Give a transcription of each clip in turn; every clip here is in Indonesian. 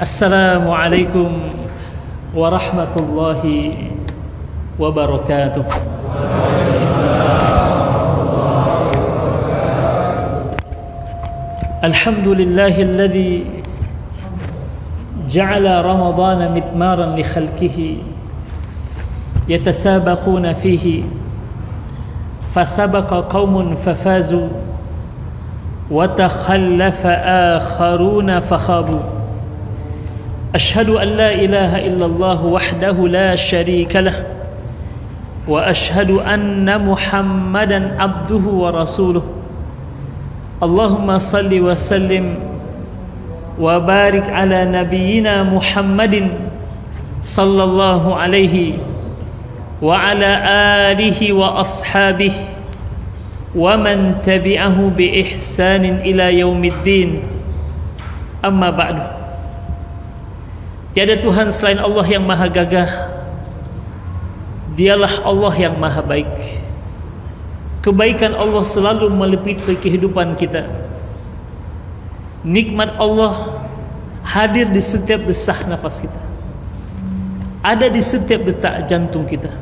Assalamualaikum warahmatullahi wabarakatuh. Alhamdulillahilladzi ja'ala ramadhana mitmaran li khalqihi yatasabaquna fihi fasabaqa qaumun fafazu wa takhallafa akharuna fakhabu. أشهد أن لا إله إلا الله وحده لا شريك له وأشهد أن محمدا عبده ورسوله اللهم صل وسلم وبارك على نبينا محمد صلى الله عليه وعلى آله وأصحابه ومن تبعه بإحسان إلى يوم الدين أما بعد. Tiada Tuhan selain Allah yang maha gagah. Dialah Allah yang maha baik. Kebaikan Allah selalu meliputi kehidupan kita. Nikmat Allah hadir di setiap desah nafas kita, ada di setiap detak jantung kita,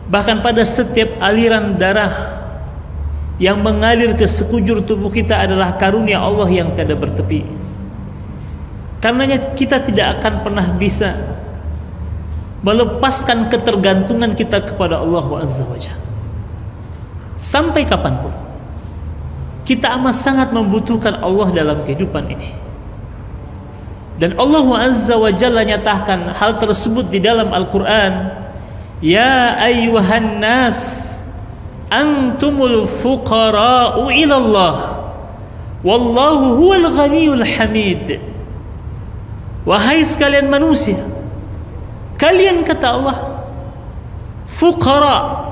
bahkan pada setiap aliran darah yang mengalir ke sekujur tubuh kita adalah karunia Allah yang tiada bertepi. Karenanya kita tidak akan pernah bisa melepaskan ketergantungan kita kepada Allah Azza wa Jalla. Sampai kapanpun kita amat sangat membutuhkan Allah dalam kehidupan ini. Dan Allah Azza wa Jalla nyatakan hal tersebut di dalam Al-Quran. Ya ayyuhan nas antumul fuqara'u ilallah wallahu huwal ghaniyul hamid. Wahai sekalian manusia, kalian, kata Allah, fuqara,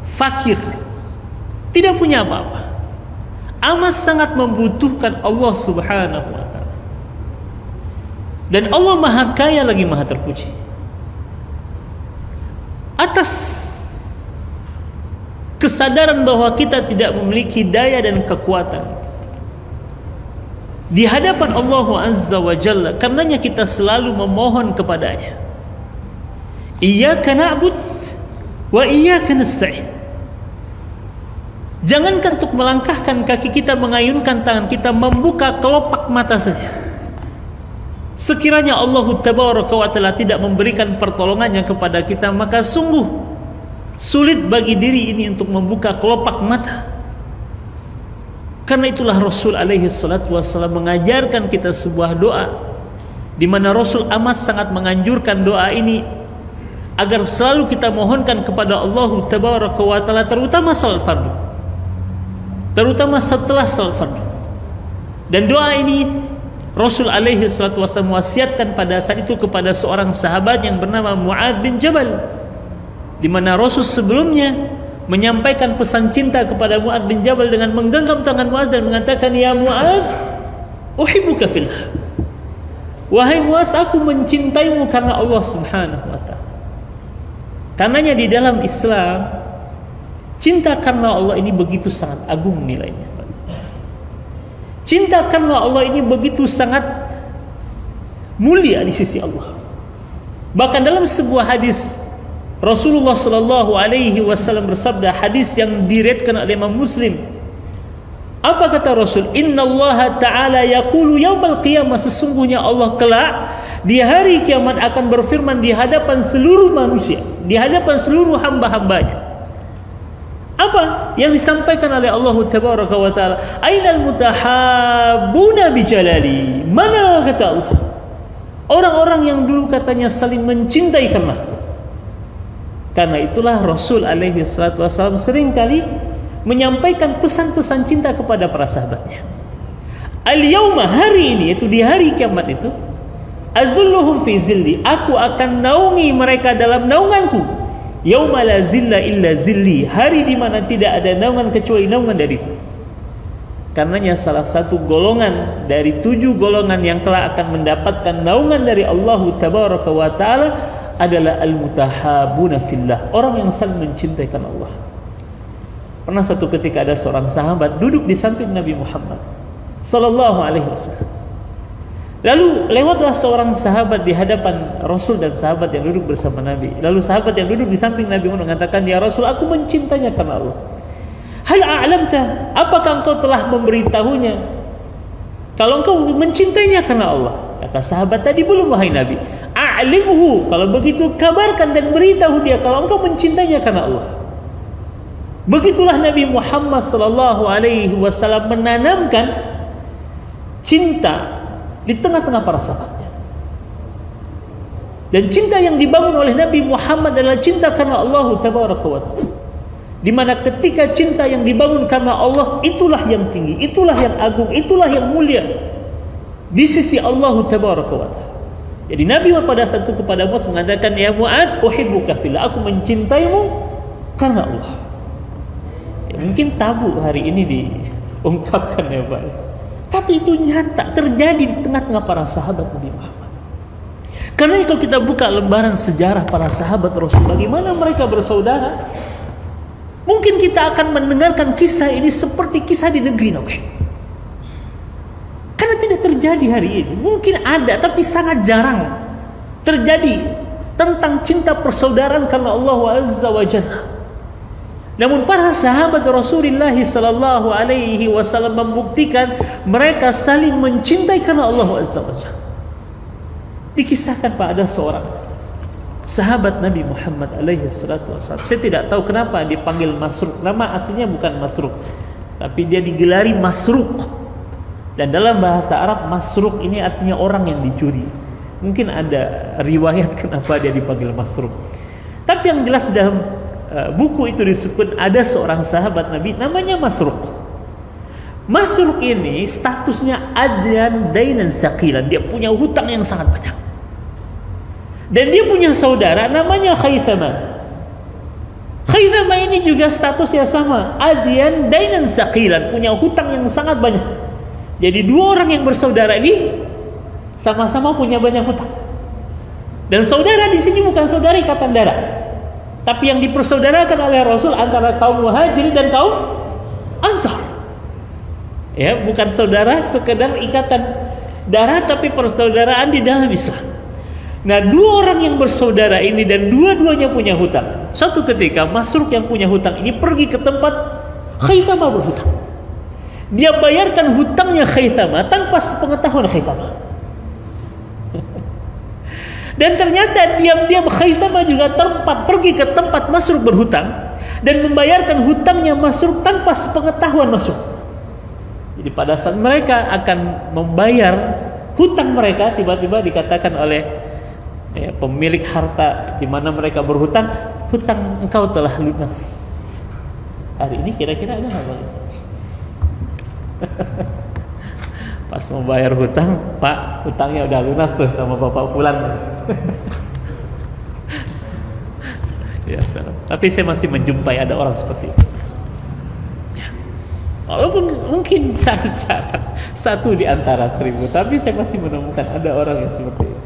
fakir, tidak punya apa-apa, amat sangat membutuhkan Allah Subhanahu wa ta'ala. Dan Allah maha kaya lagi maha terpuji atas kesadaran bahwa kita tidak memiliki daya dan kekuatan di hadapan Allah Azza wa Jalla. Karenanya kita selalu memohon kepadanya. Iyyaka na'bud wa iyyaka nasta'in. Jangankan untuk melangkahkan kaki kita, mengayunkan tangan kita, membuka kelopak mata saja, sekiranya Allah Tabaraka wa Ta'ala tidak memberikan pertolongannya kepada kita, maka sungguh sulit bagi diri ini untuk membuka kelopak mata. Karena itulah Rasul alaihi salatu wassalam mengajarkan kita sebuah doa, di mana Rasul amat sangat menganjurkan doa ini agar selalu kita mohonkan kepada Allah Tabaraka wa Ta'ala, terutama salat fardu, terutama setelah salat fardu. Dan doa ini Rasul alaihi salatu wassalam wasiatkan pada saat itu kepada seorang sahabat yang bernama Mu'adz bin Jabal, di mana Rasul sebelumnya menyampaikan pesan cinta kepada Mu'adz bin Jabal dengan menggenggam tangan Mu'adz dan mengatakan, ya Mu'adz, uhibbuka fillah. Wahai Mu'adz, aku mencintaimu karena Allah Subhanahu wa ta'ala. Karenanya di dalam Islam, cinta karena Allah ini begitu sangat agung nilainya. Cinta karena Allah ini begitu sangat mulia di sisi Allah. Bahkan dalam sebuah hadis Rasulullah sallallahu alaihi wasallam bersabda, hadis yang diriwayatkan oleh Imam Muslim. Apa kata Rasul? Innallaha ta'ala yaqulu yaumal qiyamah, sesungguhnya Allah kelak di hari kiamat akan berfirman di hadapan seluruh manusia, di hadapan seluruh hamba-hambanya. Apa yang disampaikan oleh Allah Tabaraka wa Ta'ala? Ainal mutahabbuna bijalali. Mana, kata Allah, orang-orang yang dulu katanya saling mencintai karena. Karena itulah Rasul alaihi salatu wassalam seringkali menyampaikan pesan-pesan cinta kepada para sahabatnya. Al-yawma, hari ini, yaitu di hari kiamat itu, azulluhum fi zilli, aku akan naungi mereka dalam naunganku. Yauma la zilla illa zilli, hari di mana tidak ada naungan kecuali naungan dariku. Karenanya salah satu golongan dari 7 golongan yang kelak akan mendapatkan naungan dari Allah Tabaraka wa Ta'ala adalah al-mutahabuna fillah, orang yang saling mencintai karena Allah. Pernah satu ketika ada seorang sahabat duduk di samping Nabi Muhammad sallallahu alaihi wasallam. Lalu lewatlah seorang sahabat di hadapan Rasul dan sahabat yang duduk bersama Nabi. Lalu sahabat yang duduk di samping Nabi mengatakan, "Ya Rasul, aku mencintainya karena Allah." "Hal a'lamta? Apakah engkau telah memberitahunya kalau engkau mencintainya karena Allah?" Kata sahabat tadi, "Belum wahai Nabi." "A'limhu, kalau begitu kabarkan dan beritahu dia kalau engkau mencintainya karena Allah." Begitulah Nabi Muhammad sallallahu alaihi wasallam menanamkan cinta di tengah-tengah para sahabatnya. Dan cinta yang dibangun oleh Nabi Muhammad adalah cinta karena Allah tabaraka wa ta'ala. Di mana ketika cinta yang dibangun karena Allah, itulah yang tinggi, itulah yang agung, itulah yang mulia di sisi Allah tabaraka wa ta'ala. Jadi Nabi pada saat itu kepada Muaz mengatakan, "Ya Muaz, uhibbuka fillah." Aku mencintaimu karena Allah. Ya, mungkin tabu hari ini diungkapkan ya Pak. Tapi itu nyata terjadi di tengah-tengah para sahabat Nabi Muhammad. Karena kalau kita buka lembaran sejarah para sahabat Rasul, bagaimana mereka bersaudara, mungkin kita akan mendengarkan kisah ini seperti kisah di negeri, oke? Karena tidak terjadi hari ini. Mungkin ada, tapi sangat jarang terjadi tentang cinta persaudaraan karena Allah Azza wa Jalla. Namun para sahabat Rasulullah sallallahu alaihi wasallam membuktikan mereka saling mencintai karena Allah Azza wa Jalla. Dikisahkan Pak, ada seorang sahabat Nabi Muhammad alaihi salatu wasallam. Saya tidak tahu kenapa dipanggil Masruq. Nama aslinya bukan Masruq, tapi dia digelari Masruq. Dan dalam bahasa Arab Masruq ini artinya orang yang dicuri. Mungkin ada riwayat kenapa dia dipanggil Masruq. Tapi yang jelas dalam buku itu disebut ada seorang sahabat Nabi namanya Masruq. Masruq ini statusnya adyan dainan saqilan. Dia punya hutang yang sangat banyak. Dan dia punya saudara namanya Khaythama. Khaythama ini juga statusnya sama, adyan dainan saqilan, punya hutang yang sangat banyak. Jadi dua orang yang bersaudara ini sama-sama punya banyak hutang. Dan saudara di sini bukan saudara ikatan darah, tapi yang dipersaudarakan oleh Rasul antara kaum Muhajirin dan kaum Ansar. Ya, bukan saudara sekedar ikatan darah, tapi persaudaraan di dalam Islam. Nah, dua orang yang bersaudara ini dan dua-duanya punya hutang. Suatu ketika Masruq yang punya hutang ini pergi ke tempat Khaythama berhutang. Dia bayarkan hutangnya Khaythama tanpa sepengetahuan Khaythama. Dan ternyata diam-diam Khaythama juga pergi ke tempat Masruq berhutang dan membayarkan hutangnya Masruq tanpa sepengetahuan Masruq. Jadi pada saat mereka akan membayar hutang mereka, tiba-tiba dikatakan oleh pemilik harta di mana mereka berhutang, "Hutang engkau telah lunas." Hari ini kira-kira ada nggak? Pas mau bayar hutang, "Pak, hutangnya udah lunas tuh sama Bapak Fulan." Ya, tapi saya masih menjumpai ada orang seperti itu. Ya. Walaupun mungkin satu di antara 1000, tapi saya masih menemukan ada orang yang seperti itu.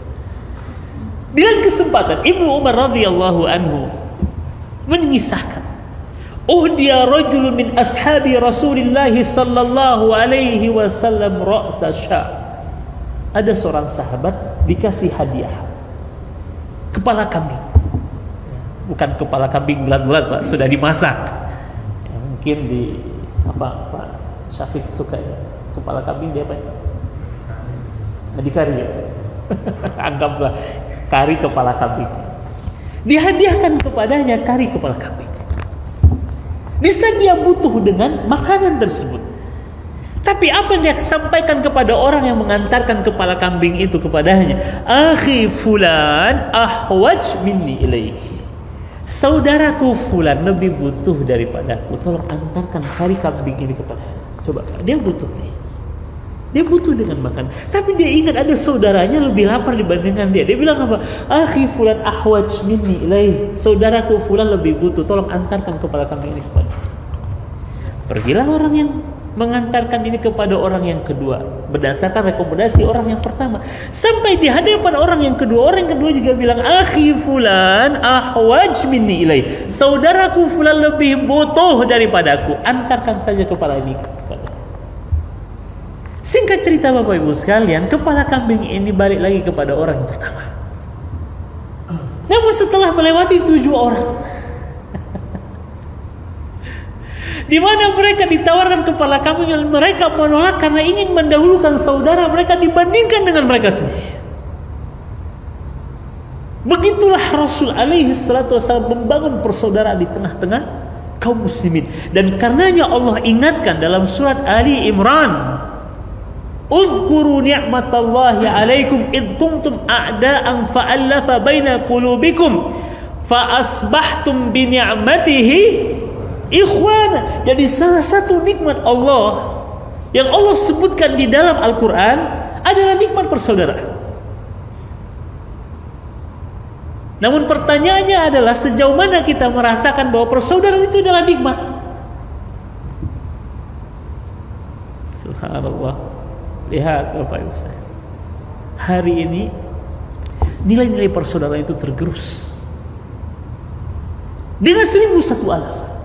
Dengan kesempatan Ibnu Umar radhiyallahu anhu mengisahkan, "Uhdiya rajulun min ashabi Rasulillah sallallahu alaihi wasallam ra'sa sya." Ada seorang sahabat dikasih hadiah kepala kambing. Bukan kepala kambing bulat-bulat Pak, sudah dimasak. Ya, mungkin di apa Pak Syafiq suka ya, kepala kambing dia apa? Di kari ya. Anggaplah kari kepala kambing. Dihadiahkan kepadanya kari kepala kambing. Di saat dia butuh dengan makanan tersebut. Tapi apa yang dia sampaikan kepada orang yang mengantarkan kepala kambing itu kepadanya? "Akhi fulan ahwaj minni ilaihi." Saudaraku fulan lebih butuh daripadaku. Tolong antarkan kari kambing ini kepadanya. Coba, dia butuh nih. Dia butuh dengan makan. Tapi dia ingat ada saudaranya lebih lapar dibandingkan dia. Dia bilang apa? "Akhi fulan ahwaj minni ilaihi." Saudaraku fulan lebih butuh. Tolong antarkan kepala kambing ini kepadanya. Pergilah orang yang mengantarkan ini kepada orang yang kedua berdasarkan rekomendasi orang yang pertama. Sampai di hadapan orang yang kedua, orang yang kedua juga bilang, "Akhi fulan ahwaj minni ilai." Saudaraku fulan lebih butuh daripadaku. Antarkan saja kepada ini kepada. Singkat cerita Bapak Ibu sekalian, kepala kambing ini balik lagi kepada orang yang pertama. Namun setelah melewati 7 orang, di mana mereka ditawarkan kepala kambing yang mereka menolak karena ingin mendahulukan saudara mereka dibandingkan dengan mereka sendiri. Begitulah Rasul alaihi salatu wasallam membangun persaudaraan di tengah-tengah kaum muslimin. Dan karenanya Allah ingatkan dalam surat Ali Imran, "Uzkuru ni'matallahi 'alaikum id kuntum a'da'an fa'alafa baina qulubikum fa asbahtum bi ni'matihi ikhwana." Jadi salah satu nikmat Allah yang Allah sebutkan di dalam Al-Qur'an adalah nikmat persaudaraan. Namun pertanyaannya adalah sejauh mana kita merasakan bahwa persaudaraan itu adalah nikmat? Subhanallah. Lihat Bapak Ibu saya, hari ini nilai-nilai persaudaraan itu tergerus dengan 1001 alasan,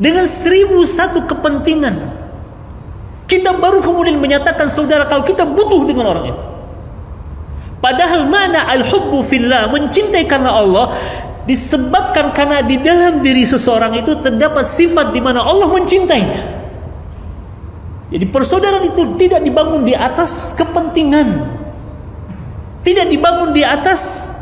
dengan 1001 kepentingan. Kita baru kemudian menyatakan saudara kalau kita butuh dengan orang itu. Padahal mana al-hubbu fillah, mencintai karena Allah, disebabkan karena di dalam diri seseorang itu terdapat sifat di mana Allah mencintainya. Jadi persaudaraan itu tidak dibangun di atas kepentingan, tidak dibangun di atas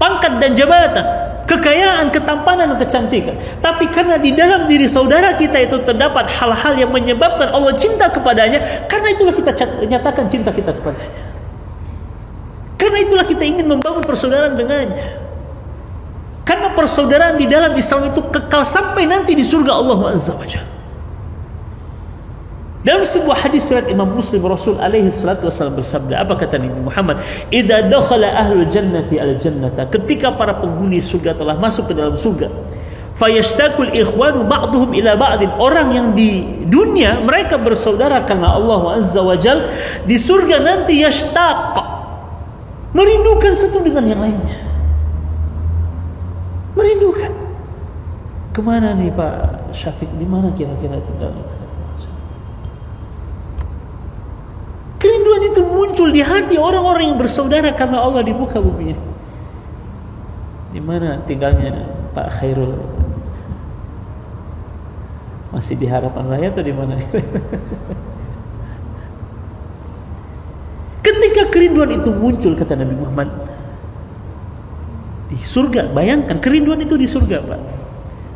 pangkat dan jabatan, kekayaan, ketampanan, dan kecantikan. Tapi karena di dalam diri saudara kita itu terdapat hal-hal yang menyebabkan Allah cinta kepadanya, karena itulah kita nyatakan cinta kita kepadanya. Karena itulah kita ingin membangun persaudaraan dengannya. Karena persaudaraan di dalam Islam itu kekal sampai nanti di surga Allah Azza wa Jalla. Dalam sebuah hadis riwayat Imam Muslim, Rasul alaihi salatu wasallam bersabda, apa kata Nabi Muhammad? "Idza dakhala ahlul jannati al-jannata", ketika para penghuni surga telah masuk ke dalam surga, fayashtaqul ikhwanu ba'dhum ila ba'din, orang yang di dunia mereka bersaudara karena Allah Azza wa Jalla, di surga nanti yashtaq, merindukan satu dengan yang lainnya. Merindukan. Kemana nih Pak Syafiq? Di mana kira-kira tinggalnya sekarang? Kerinduan itu muncul di hati orang-orang yang bersaudara karena Allah di muka bumi ini. Di mana tinggalnya Pak Khairul? Masih di Harapan Raya atau di mana? Ketika kerinduan itu muncul, kata Nabi Muhammad, di surga, bayangkan kerinduan itu di surga Pak.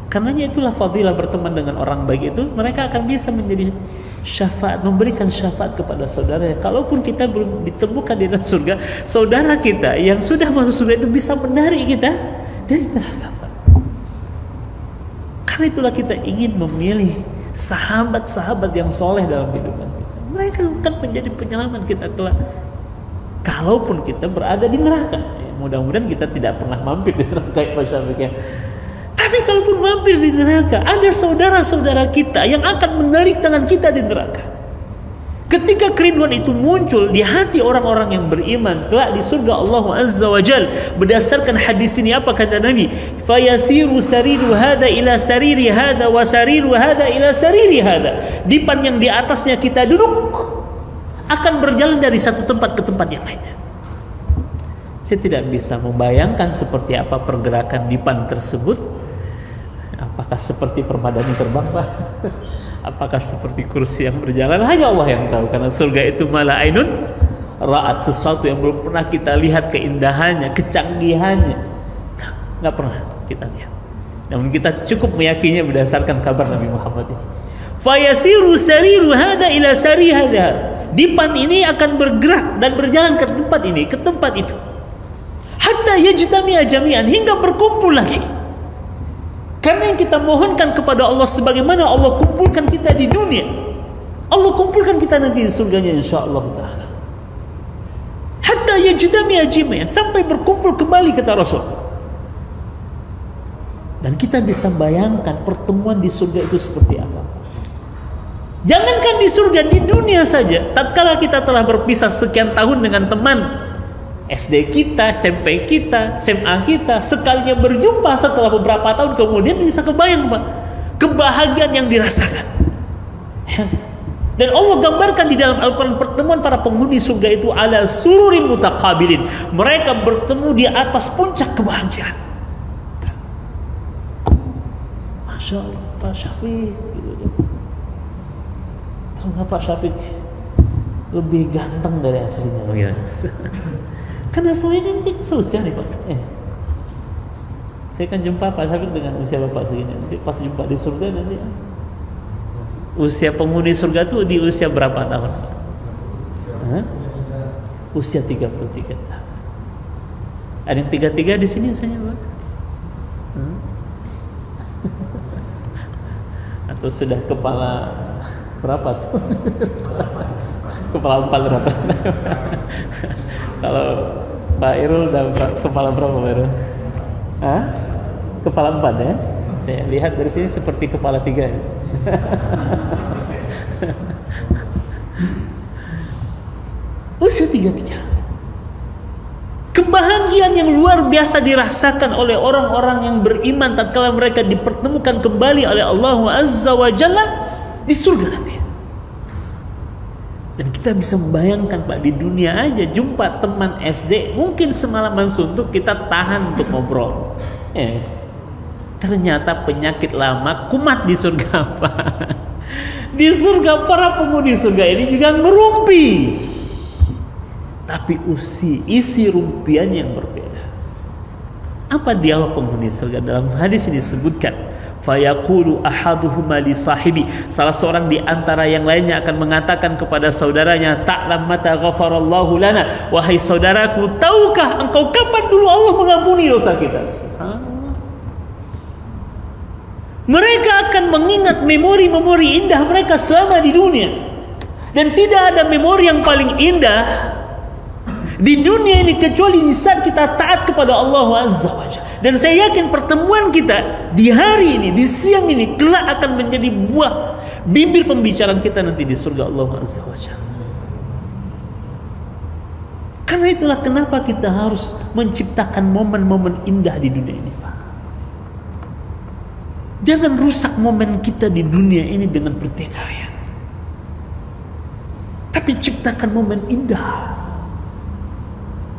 Karenanya itulah fadilah berteman dengan orang baik itu, mereka akan bisa menjadi syafaat, memberikan syafaat kepada saudaranya. Kalaupun kita belum ditemukan di dalam surga, saudara kita yang sudah masuk surga itu bisa menarik kita dari neraka Pak. Karena itulah kita ingin memilih sahabat-sahabat yang soleh dalam kehidupan kita. Mereka akan menjadi penyelamat kita kelak. Kalaupun kita berada di neraka, ya, mudah-mudahan kita tidak pernah mampir di neraka ya Pak Syafiq ya. Tapi kalaupun mampir di neraka, ada saudara-saudara kita yang akan menarik tangan kita di neraka. Ketika kerinduan itu muncul di hati orang-orang yang beriman kelak di surga Allah Azza wa Jal, berdasarkan hadis ini apa kata Nabi? Fayasiru sariru hada ila sariri hada wa sariru hada ila sariri hada. Dipan yang di atasnya kita duduk akan berjalan dari satu tempat ke tempat yang lainnya. Saya tidak bisa membayangkan seperti apa pergerakan dipan tersebut. Apakah seperti permadani terbang Pak? Apakah seperti kursi yang berjalan? Hanya Allah yang tahu. Karena surga itu malah ainun ra'at, sesuatu yang belum pernah kita lihat keindahannya, kecanggihannya. Nah, nggak pernah kita lihat. Namun kita cukup meyakininya berdasarkan kabar Nabi Muhammad ini. Fayasiru sariru hada ila sari hada. Dipan ini akan bergerak dan berjalan ke tempat ini, ke tempat itu. Hatta yajtami'a jami'an, hingga berkumpul lagi. Karena yang kita mohonkan kepada Allah, sebagaimana Allah kumpulkan kita di dunia, Allah kumpulkan kita nanti di surganya insyaallah ta'ala. Hatta yajtami'a jami'an, sampai berkumpul kembali kata Rasul. Dan kita bisa bayangkan pertemuan di surga itu seperti apa. Jangankan di surga, di dunia saja, tatkala kita telah berpisah sekian tahun dengan teman SD kita, SMP kita, SMA kita, sekalinya berjumpa setelah beberapa tahun kemudian, bisa kebayang Pak kebahagiaan yang dirasakan. Dan Allah gambarkan di dalam Al-Quran pertemuan para penghuni surga itu ala sururin mutaqabilin. Mereka bertemu di atas puncak kebahagiaan. Masya Allah, Pak Syafiq. Tahu Pak Syafiq lebih ganteng dari aslinya. Karena saya kan seusia nih Pak. Saya kan jumpa Pak Syafiq dengan usia Bapak segini. Nanti pas jumpa di surga nanti usia penghuni surga itu di usia berapa tahun? Usia 33 tahun. Ada yang 33 di sini usianya Pak? Atau sudah kepala berapa? Kepala 400. Kalau Pak Irul dapat kepala berapa Pak Irul? Kepala 4 ya? Saya lihat dari sini seperti kepala 3 ya? Usia 33. Kebahagiaan yang luar biasa dirasakan oleh orang-orang yang beriman tatkala mereka dipertemukan kembali oleh Allah Azza wa Jalla di surga nanti. Dan kita bisa membayangkan Pak, di dunia aja jumpa teman SD mungkin semalaman suntuk kita tahan untuk ngobrol. Ternyata penyakit lama kumat di surga apa? Di surga para penghuni surga ini juga ngerumpi. Tapi isi rumpiannya yang berbeda. Apa dialog penghuni surga? Dalam hadis ini disebutkan, fayaqulu ahaduhuma li sahibi, salah seorang di antara yang lainnya akan mengatakan kepada saudaranya, ta'lam mata ghafarallahu lana, wahai saudaraku, tahukah engkau kapan dulu Allah mengampuni dosa kita? Subhanallah. Mereka akan mengingat memori-memori indah mereka selama di dunia. Dan tidak ada memori yang paling indah di dunia ini kecuali di saat kita taat kepada Allah Azza wa Jalla. Dan saya yakin pertemuan kita di hari ini, di siang ini, kelak akan menjadi buah bibir pembicaraan kita nanti di surga Allah Azza wa Jalla. Karena itulah kenapa kita harus menciptakan momen-momen indah di dunia ini, Pak. Jangan rusak momen kita di dunia ini dengan pertikaian. Tapi ciptakan momen indah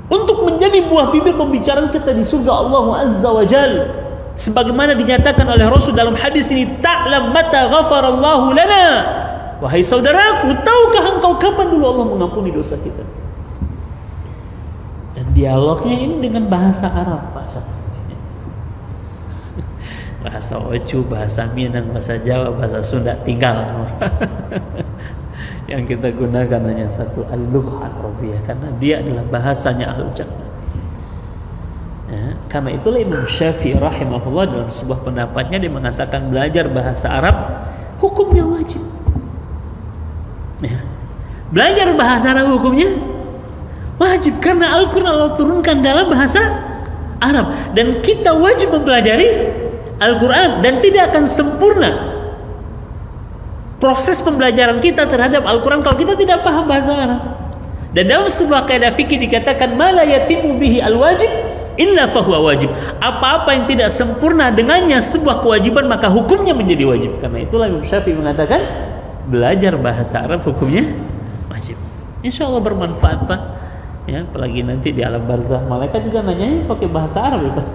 untuk menjadi buah bibir pembicaraan kita di surga Allah Azza wa Jalla. Sebagaimana dinyatakan oleh Rasul dalam hadis ini, ta'lam mata ghafarallahu lana, wahai saudaraku, tahukah engkau kapan dulu Allah mengampuni dosa kita? Dan dialognya ini dengan bahasa Arab, Pak Syafiq. Bahasa Ocu, bahasa Minang, bahasa Jawa, bahasa Sunda tinggal. Yang kita gunakan hanya satu, al-lughah al-arabiyah, karena dia adalah bahasanya ahlul jannah. Karena itulah Imam Syafi'i rahimahullah dalam sebuah pendapatnya dia mengatakan belajar bahasa Arab hukumnya wajib. Belajar bahasa Arab hukumnya wajib karena Al-Quran Allah turunkan dalam bahasa Arab, dan kita wajib mempelajari Al-Quran, dan tidak akan sempurna proses pembelajaran kita terhadap Al-Quran kalau kita tidak paham bahasa Arab. Dan dalam sebuah kaidah fikih dikatakan ma la yatimu bihi al-wajib illa fahuwa wajib. Apa-apa yang tidak sempurna dengannya sebuah kewajiban maka hukumnya menjadi wajib. Karena itulah Imam Syafi'i mengatakan belajar bahasa Arab hukumnya wajib. Insya Allah bermanfaat, Pak. Ya, apalagi nanti di alam barzah malaikat juga nanya pakai bahasa Arab, Pak.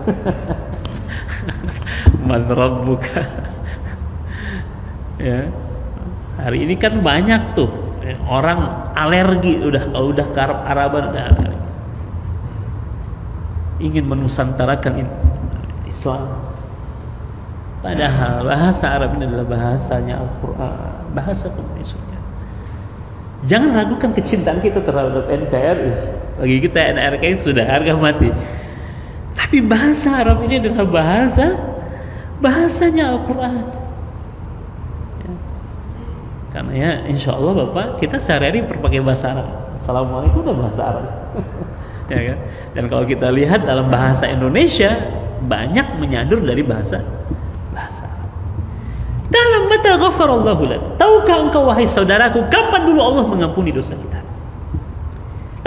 Man rabbuka. Ya. Hari ini kan banyak tuh orang alergi kalau udah ke Arab-Araban udah alergi. Ingin menusantarakan Islam. Padahal bahasa Arab ini adalah bahasanya Al-Quran, bahasa penghuni surga. Jangan ragukan kecintaan kita terhadap NKRI. Bagi kita NKRI sudah harga mati. Tapi bahasa Arab ini adalah bahasanya Al-Quran. Ya. Karena ya insya Allah Bapak, kita sehari-hari berpakai bahasa Arab. Assalamualaikum udah bahasa Arab. Ya kan? Dan kalau kita lihat dalam bahasa Indonesia banyak menyadur dari bahasa Arab. Dalam mata ghafarallahu lana, tahukah engkau wahai saudaraku kapan dulu Allah mengampuni dosa kita?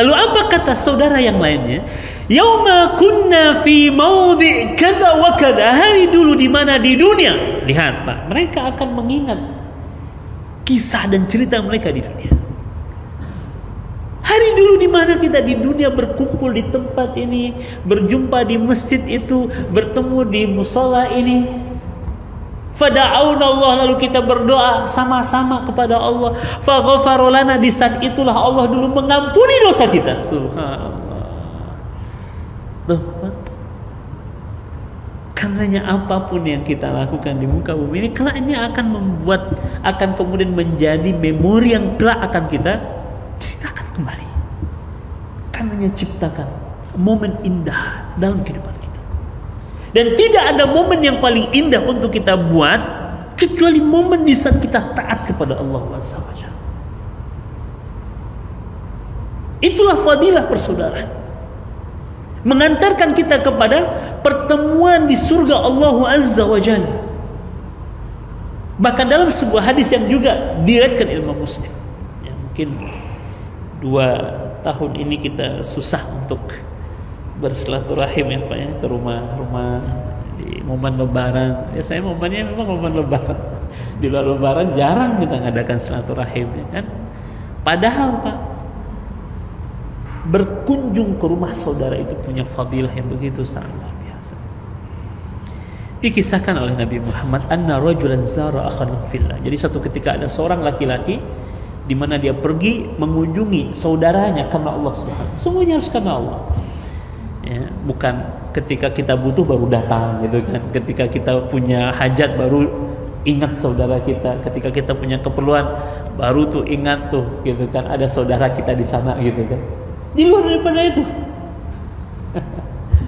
Lalu apa kata saudara yang lainnya? Yauma kunna fi maudhi' kada wa kada, hari dulu di mana di dunia. Lihat Pak, mereka akan mengingat kisah dan cerita mereka di dunia. Hari dulu di mana kita di dunia berkumpul di tempat ini, berjumpa di masjid itu, bertemu di musola ini. Fada'auna Allah, lalu kita berdoa sama-sama kepada Allah. Faghfara lana, di saat itulah Allah dulu mengampuni dosa kita. Subhanallah. Tuh, karenanya apapun yang kita lakukan di muka bumi ini kelak ini akan kemudian menjadi memori yang kelak akan kita ceritakan kembali. Karenanya ciptakan momen indah dalam kehidupan kita. Dan tidak ada momen yang paling indah untuk kita buat kecuali momen di saat kita taat kepada Allah SWT. Itulah fadilah persaudaraan, mengantarkan kita kepada pertemuan di surga Allah Azza wa Jalla. Bahkan dalam sebuah hadis yang juga diriwayatkan Imam Muslim, ya, mungkin 2 tahun ini kita susah untuk bersilaturahim ya Pak ya, ke rumah-rumah di momen lebaran. Ya saya momennya memang momen lebaran. Di luar lebaran jarang kita ngadakan silaturahim ya kan. Padahal Pak, berkunjung ke rumah saudara itu punya fadilah yang begitu sangat luar biasa. Dikisahkan oleh Nabi Muhammad, anna rajulan zara akhahu fillah. Jadi suatu ketika ada seorang laki-laki di mana dia pergi mengunjungi saudaranya karena Allah Subhanahu. Semuanya harus karena Allah. Ya, bukan ketika kita butuh baru datang gitu kan. Ketika kita punya hajat baru ingat saudara kita. Ketika kita punya keperluan baru tuh ingat tuh gitu kan, ada saudara kita di sana gitu kan. Di luar daripada itu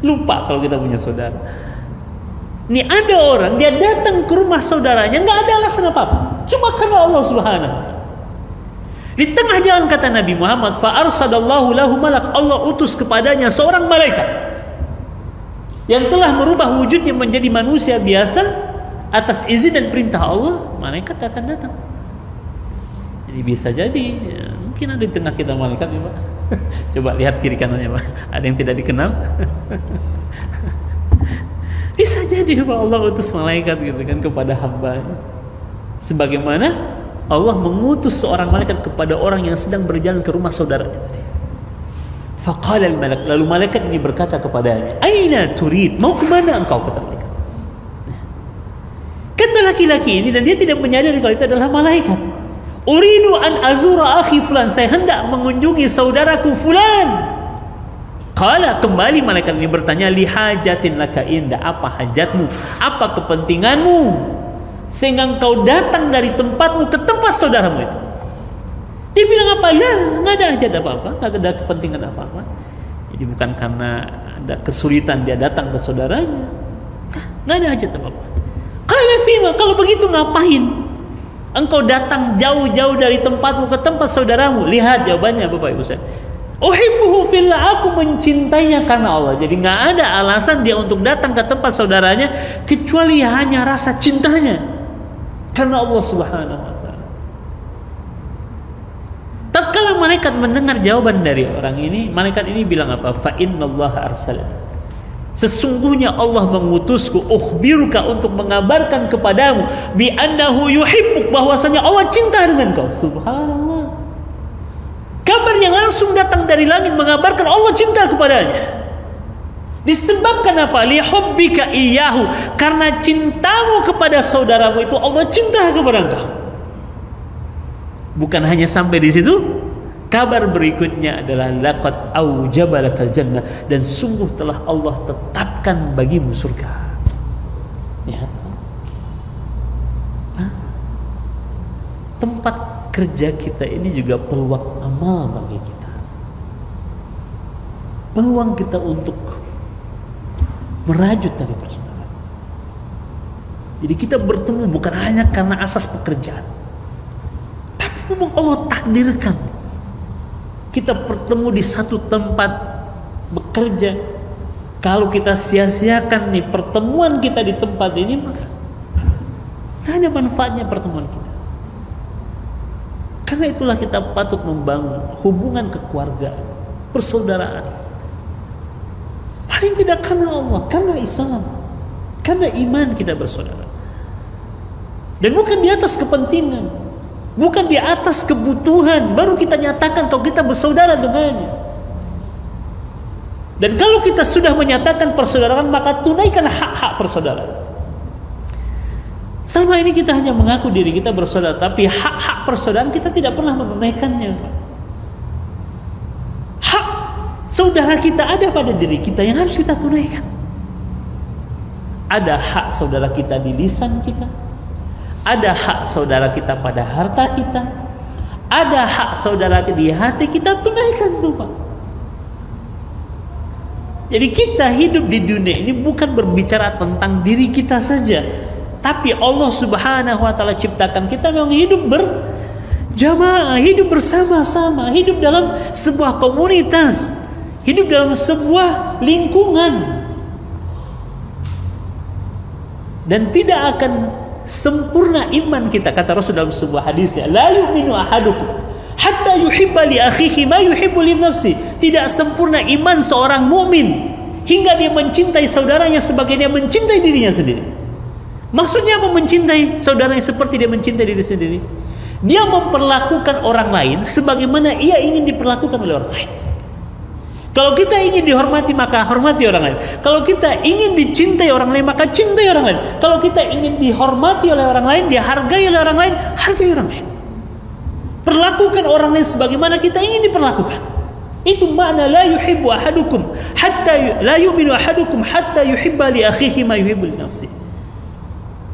lupa kalau kita punya saudara. Nih ada orang dia datang ke rumah saudaranya nggak ada alasan apa-apa, cuma karena Allah Subhanahu. Di tengah jalan kata Nabi Muhammad, fa arsadallahu lahu malak, Allah utus kepadanya seorang malaikat yang telah merubah wujudnya menjadi manusia biasa atas izin dan perintah Allah. Malaikat akan datang. Jadi bisa jadi ya, mungkin ada di tengah kita malaikat ya Pak. Coba lihat kiri kanannya Pak, ada yang tidak dikenal. Bisa jadi Pak, Allah utus malaikat gitu kan kepada hamba-Nya. Sebagaimana Allah mengutus seorang malaikat kepada orang yang sedang berjalan ke rumah saudaranya. Faqala al-malak, lalu malaikat ini berkata kepadanya, "Aina turid? Mau ke mana engkau?" kata malaikat. Kata laki-laki ini, dan dia tidak menyadari kalau itu adalah malaikat. "Uridu an azura akhi fulan, saya hendak mengunjungi saudaraku fulan." Qala, kembali malaikat ini bertanya, "Li hajatin laka inda, apa hajatmu? Apa kepentinganmu sehingga engkau datang dari tempatmu ke tempat saudaramu itu?" Dia bilang apa? Lah, nggak ada hajat apa-apa, nggak ada kepentingan apa-apa. Jadi bukan karena ada kesulitan dia datang ke saudaranya, nggak ada hajat apa-apa. Qala fima, kalau begitu ngapain engkau datang jauh-jauh dari tempatmu ke tempat saudaramu? Lihat jawabannya Bapak Ibu saya. Uhibbuhu fillah, aku mencintainya karena Allah. Jadi nggak ada alasan dia untuk datang ke tempat saudaranya kecuali hanya rasa cintanya karena Allah Subhanahu wa taala. Tatkala malaikat mendengar jawaban dari orang ini, malaikat ini bilang apa? Fa innallaha arsalani, sesungguhnya Allah mengutusku, ukhbiruka, untuk mengabarkan kepadamu, bi annahu yuhibbuk, bahwasanya Allah cinta dengan kau. Subhanallah. Kabar yang langsung datang dari langit mengabarkan Allah cinta kepadanya. Disebabkan apa? Li hubbika iyyahu, karena cintamu kepada saudaramu itu Allah cinta kepada engkau. Bukan hanya sampai di situ, kabar berikutnya adalah laqad aujaba lakal jannah, dan sungguh telah Allah tetapkan bagimu surga. Lihat. Tempat kerja kita ini juga peluang amal bagi kita. Peluang kita untuk merajut tali persaudaraan. Jadi kita bertemu bukan hanya karena asas pekerjaan, tapi memang Allah takdirkan kita bertemu di satu tempat bekerja. Kalau kita sia-siakan nih pertemuan kita di tempat ini, maka tidak ada manfaatnya pertemuan kita. Karena itulah kita patut membangun hubungan kekeluargaan, persaudaraan. Paling tidak karena Allah, karena Islam, karena iman kita bersaudara. Dan bukan di atas kepentingan. bukan di atas kebutuhan baru kita nyatakan kalau kita bersaudara dengannya. Dan kalau kita sudah menyatakan persaudaraan, maka tunaikan hak-hak persaudaraan. Selama ini kita hanya mengaku diri kita bersaudara, tapi hak-hak persaudaraan kita tidak pernah menunaikannya. Hak saudara kita ada pada diri kita yang harus kita tunaikan. Ada hak saudara kita di lisan kita, ada hak saudara kita pada harta kita, ada hak saudara di hati kita, tunaikan tuh Pak. Jadi kita hidup di dunia ini bukan berbicara tentang diri kita saja, tapi Allah Subhanahu wa taala ciptakan kita memang hidup berjamaah, hidup bersama-sama, hidup dalam sebuah komunitas, hidup dalam sebuah lingkungan. Dan tidak akan sempurna iman kita, kata Rasul dalam sebuah hadisnya, la yu'minu ahadukum hatta yuhibba li akhihi ma yuhibbu li nafsi. Tidak sempurna iman seorang mukmin hingga dia mencintai saudaranya sebagai dia mencintai dirinya sendiri. Maksudnya apa mencintai saudaranya seperti dia mencintai diri sendiri? Dia memperlakukan orang lain sebagaimana ia ingin diperlakukan oleh orang lain. Kalau kita ingin dihormati, maka hormati orang lain. Kalau kita ingin dicintai orang lain, maka cintai orang lain. Kalau kita ingin dihormati oleh orang lain, dihargai oleh orang lain, hargai orang lain. Perlakukan orang lain sebagaimana kita ingin diperlakukan. Itu makna la yuhibbu ahadukum hatta la yu'minu ahadukum hatta yuhibba li akhihi ma yuhibbu li nafsi.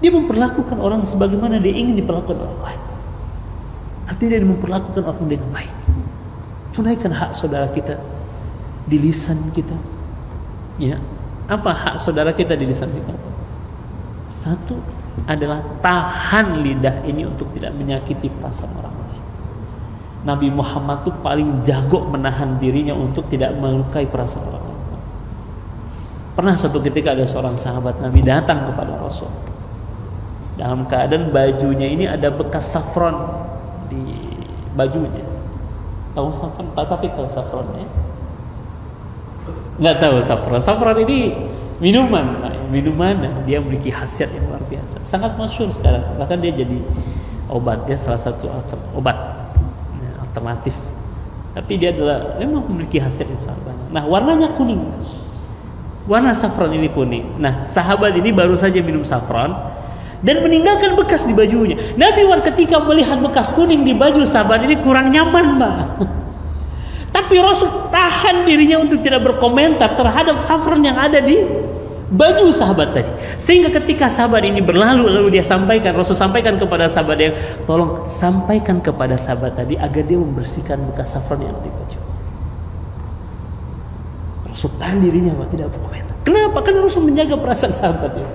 Dia memperlakukan orang sebagaimana dia ingin diperlakukan orang lain. Artinya dia memperlakukan orang dengan baik. Tunaikan hak saudara kita di lisan kita. Ya, apa hak saudara kita di lisan kita? Satu adalah tahan lidah ini untuk tidak menyakiti perasaan orang lain. Nabi Muhammad tuh paling jago menahan dirinya untuk tidak melukai perasaan orang lain. Pernah suatu ketika ada seorang sahabat Nabi datang kepada Rasul dalam keadaan bajunya ini ada bekas saffron di bajunya. Tahu saffron? Pak Safik tahu saffron ya? Nggak tahu saffron. Saffron ini minuman, dia memiliki khasiat yang luar biasa, sangat masyhur sekarang. Bahkan dia jadi obat, ya salah satu obat alternatif. Tapi dia adalah memang memiliki khasiat yang sangat banyak. Nah, warnanya kuning. Warna saffron ini kuning. Nah, sahabat ini baru saja minum saffron dan meninggalkan bekas di bajunya. Nabi ketika melihat bekas kuning di baju sahabat ini kurang nyaman, Mbak. Tapi Rasul tahan dirinya untuk tidak berkomentar terhadap saffron yang ada di baju sahabat tadi. Sehingga ketika sahabat ini berlalu, lalu dia sampaikan, Rasul sampaikan kepada sahabat dia, tolong sampaikan kepada sahabat tadi agar dia membersihkan bekas saffron yang ada di baju. Rasul tahan dirinya, tidak berkomentar. Kenapa? Karena Rasul menjaga perasaan sahabat dia.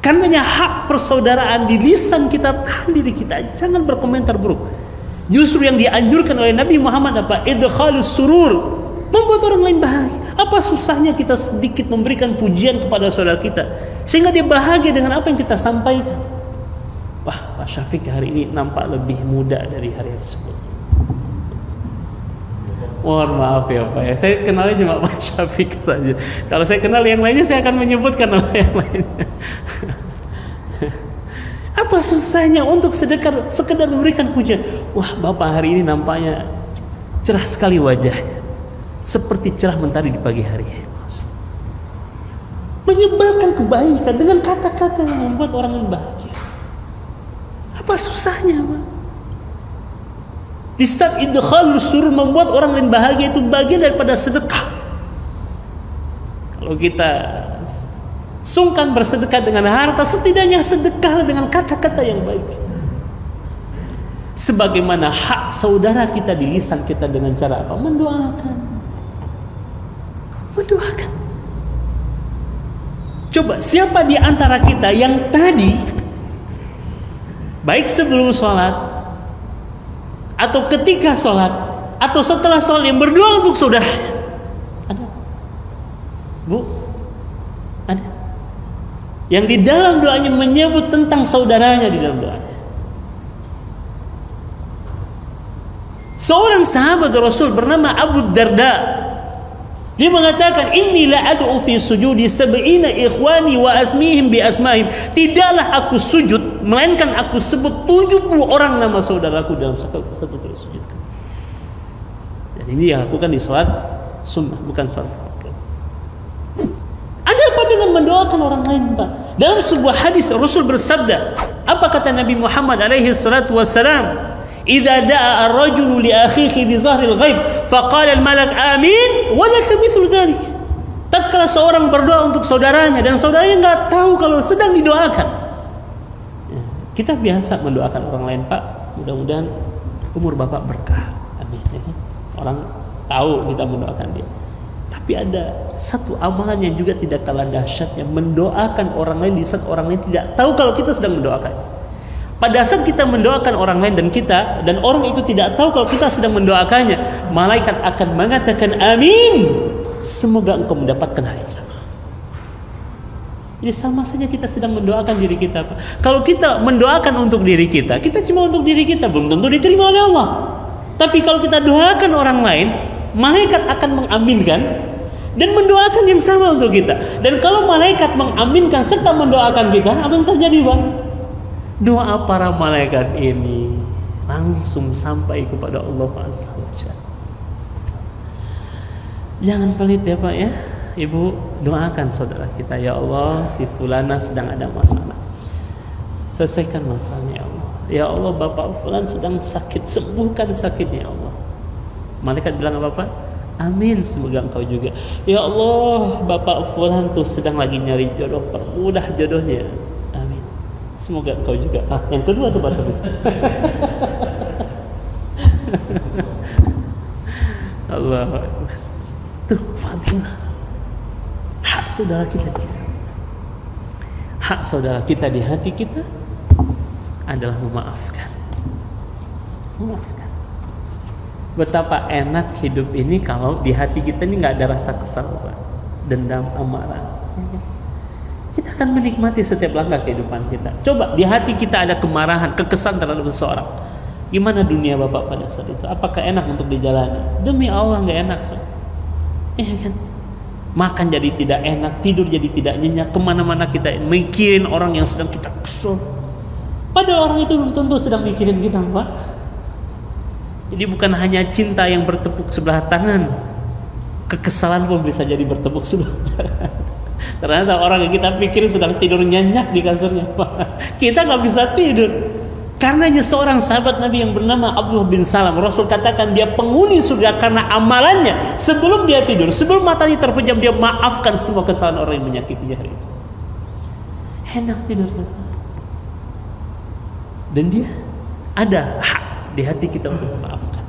Karenanya hak persaudaraan di lisan kita, tahan diri kita, jangan berkomentar buruk. Justru yang dianjurkan oleh Nabi Muhammad apa? Idkhalus surur, membuat orang lain bahagia. Apa susahnya kita sedikit memberikan pujian kepada saudara kita sehingga dia bahagia dengan apa yang kita sampaikan? Wah, Pak Syafiq hari ini nampak lebih muda dari hari tersebut. Mohon maaf ya Pak ya, saya kenalnya cuma Pak Syafiq saja. Kalau saya kenal yang lainnya, saya akan menyebutkan nama yang lainnya. Apa susahnya untuk sekedar memberikan pujian? Wah, Bapak hari ini nampaknya cerah sekali wajahnya, seperti cerah mentari di pagi hari. Menyebarkan kebaikan dengan kata-kata yang membuat orang lain bahagia. Apa susahnya, Pak? Di saat idkhalus surur, membuat orang lain bahagia, itu bagian daripada sedekah. Kalau kita sungkan bersedekah dengan harta, setidaknya sedekah dengan kata-kata yang baik. Sebagaimana hak saudara kita di lisan kita dengan cara apa? Mendoakan. Coba, siapa di antara kita yang tadi baik sebelum sholat atau ketika sholat atau setelah sholat yang berdoa untuk saudara? Ada? Bu? Ada? Yang di dalam doanya menyebut tentang saudaranya di dalam doanya. Seorang sahabat Rasul bernama Abu Darda Dia mengatakan, inni la ad'u fi sujudi sab'ina ikhwani wa asmihim bi asmahim. Tidaklah aku sujud melainkan aku sebut 70 orang nama saudaraku dalam satu kali sujud. Dan ini yang lakukan di salat sunnah, bukan salat fardu. Ada apa dengan mendoakan orang lain, Pak? Dalam sebuah hadis Rasul bersabda, apa kata Nabi Muhammad alaihi salatu wassalam? Idza da'a ar-rajulu li akhihi bi zahril ghaib faqala al-malak amin wa laka mithlu dzalik. Tatkala seorang berdoa untuk saudaranya dan saudaranya enggak tahu kalau sedang didoakan. Kita biasa mendoakan orang lain, Pak. Mudah-mudahan umur Bapak berkah. Amin. Orang tahu kita mendoakan dia. Tapi ada satu amalan yang juga tidak kalah dahsyatnya, mendoakan orang lain di saat orang lain tidak tahu kalau kita sedang mendoakan. Pada saat kita mendoakan orang lain dan orang itu tidak tahu kalau kita sedang mendoakannya, malaikat akan mengatakan amin, semoga engkau mendapatkan hal yang sama. Jadi sama saja kita sedang mendoakan diri kita, Pak. Kalau kita mendoakan untuk diri kita cuma untuk diri kita, belum tentu diterima oleh Allah. Tapi kalau kita doakan orang lain, malaikat akan mengaminkan dan mendoakan yang sama untuk kita. Dan kalau malaikat mengaminkan serta mendoakan kita, apa yang terjadi, Pak? Doa para malaikat ini langsung sampai kepada Allah Azza wa Jalla. Jangan pelit ya, Pak ya. Ibu, doakan saudara kita, ya Allah, si fulana sedang ada masalah. Selesaikan masalahnya, ya Allah. Ya Allah, Bapak fulan sedang sakit, sembuhkan sakitnya, ya Allah. Malaikat bilang apa, Pak? Amin, semoga engkau juga. Ya Allah, Bapak fulan tuh sedang lagi nyari jodoh, permudah jodohnya. Semoga engkau juga. Yang kedua tuh Pak Taufik. Allah Akbar. Tuh fadilah. Hak saudara kita di sana. Hak saudara kita di hati kita adalah memaafkan. Memaafkan. Betapa enak hidup ini kalau di hati kita ini nggak ada rasa kesal, Pak. Dendam, amarah. Kita akan menikmati setiap langkah kehidupan kita. Coba di hati kita ada kemarahan, kekesan terhadap seseorang. Gimana dunia Bapak pada saat itu? Apakah enak untuk dijalani? Demi Allah nggak enak, Pak. Iya kan? Makan jadi tidak enak, tidur jadi tidak nyenyak, kemana-mana kita mikirin orang yang sedang kita kesel. Padahal orang itu belum tentu sedang mikirin kita, Pak. Jadi bukan hanya cinta yang bertepuk sebelah tangan, kekesalan pun bisa jadi bertepuk sebelah tangan. Ternyata orang yang kita pikir sedang tidur nyenyak di kasurnya, kita nggak bisa tidur. Karena seorang sahabat Nabi yang bernama Abdullah bin Salam, Rasul katakan dia penghuni surga karena amalannya. Sebelum dia tidur, sebelum matanya terpejam, dia maafkan semua kesalahan orang yang menyakitinya hari itu. Enak tidurnya. Dan dia ada hak di hati kita untuk memaafkan.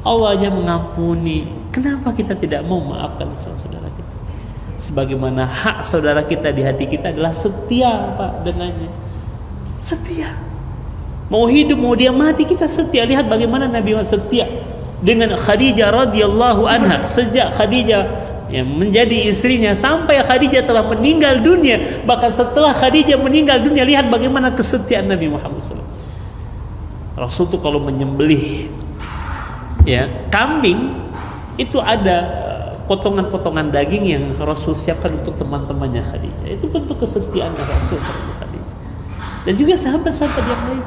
Allah aja mengampuni. Kenapa kita tidak mau memaafkan saudara kita? Sebagaimana hak saudara kita di hati kita adalah setia, Pak, dengannya. Setia. Mau hidup mau dia mati kita setia. Lihat bagaimana Nabi setia dengan Khadijah radhiyallahu anha. Sejak Khadijah yang menjadi istrinya sampai Khadijah telah meninggal dunia, bahkan setelah Khadijah meninggal dunia, lihat bagaimana kesetiaan Nabi Muhammad SAW. Rasul tuh kalau menyembelih ya kambing itu ada potongan-potongan daging yang Rasul siapkan untuk teman-temannya Khadijah. Itu bentuk kesetiaan Rasul terhadap Khadijah. Dan juga sahabat-sahabat yang lain.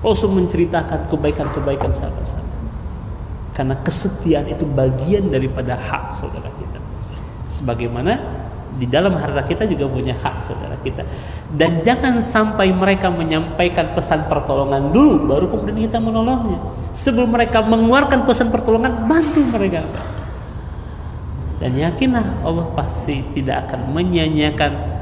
Rasul menceritakan kebaikan-kebaikan sahabat-sahabat. Karena kesetiaan itu bagian daripada hak saudara kita. Sebagaimana di dalam harta kita juga punya hak saudara kita. Dan jangan sampai mereka menyampaikan pesan pertolongan dulu, baru kemudian kita menolongnya. Sebelum mereka mengeluarkan pesan pertolongan, bantu mereka. Dan yakinlah Allah pasti tidak akan menyia-nyiakan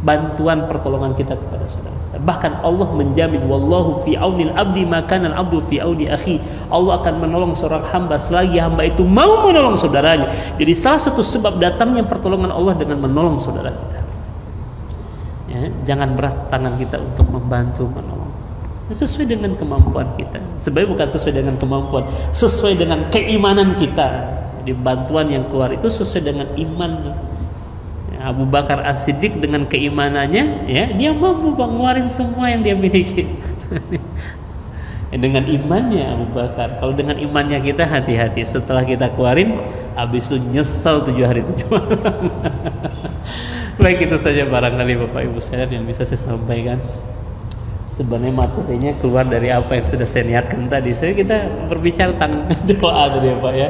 bantuan pertolongan kita kepada saudara kita. Bahkan Allah menjamin, wallahu fi aunil abdi ma kana al abdu fi auni akhi. Allah akan menolong seorang hamba selagi hamba itu mau menolong saudaranya. Jadi salah satu sebab datangnya pertolongan Allah dengan menolong saudara kita. Ya, jangan berat tangan kita untuk membantu menolong. Sesuai dengan kemampuan kita. Sebenarnya bukan sesuai dengan kemampuan, sesuai dengan keimanan kita. Di bantuan yang keluar itu sesuai dengan iman. Abu Bakar As-Siddiq dengan keimanannya, ya, dia mampu ngeluarin semua yang dia miliki. Dengan imannya Abu Bakar. Kalau dengan imannya kita hati-hati. Setelah kita keluarin, habis itu nyesal 7 hari 7 malam. Baik, itu saja barangkali Bapak Ibu sekalian yang bisa saya sampaikan. Sebenarnya materinya keluar dari apa yang sudah saya niatkan tadi. Kita berbicara tentang doa tadi ya Pak ya.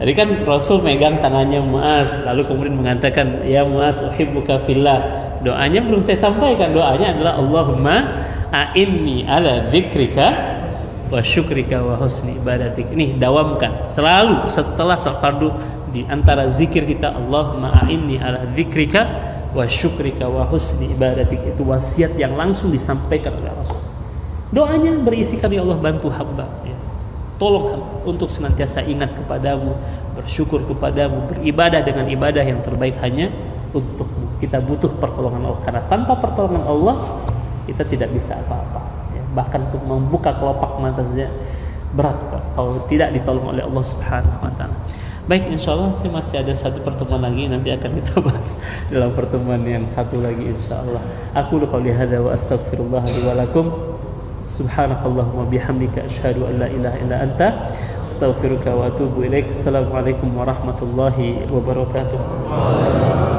Jadi kan Rasul megang tangannya Muaz, lalu kemudian mengatakan, ya Muaz uhibbuka fillah. Doanya belum saya sampaikan. Doanya adalah Allahumma a'inni ala dzikrika wa syukrika wa husni ibadatik. Ini dawamkan selalu setelah salat fardu, di antara zikir kita Allahumma a'inni ala dzikrika wa syukrika wa husni ibadatik. Itu wasiat yang langsung disampaikan oleh Rasul. Doanya berisikan, ya Allah bantu hamba ya. Tolong hamba untuk senantiasa ingat kepadamu, bersyukur kepadamu, beribadah dengan ibadah yang terbaik hanya untukmu. Kita butuh pertolongan Allah, karena tanpa pertolongan Allah kita tidak bisa apa-apa ya. Bahkan untuk membuka kelopak mata saja berat Pak, kalau tidak ditolong oleh Allah Subhanahu wa taala. Baik, insyaallah saya masih ada satu pertemuan lagi, nanti akan kita bahas dalam pertemuan yang satu lagi insyaallah. Aku qouli hadza wa astaghfirullah li wa lakum. Subhanakallahumma bihamdika asyhadu an la ilaha illa anta astaghfiruka wa atubu ilaik. Assalamualaikum warahmatullahi wabarakatuh.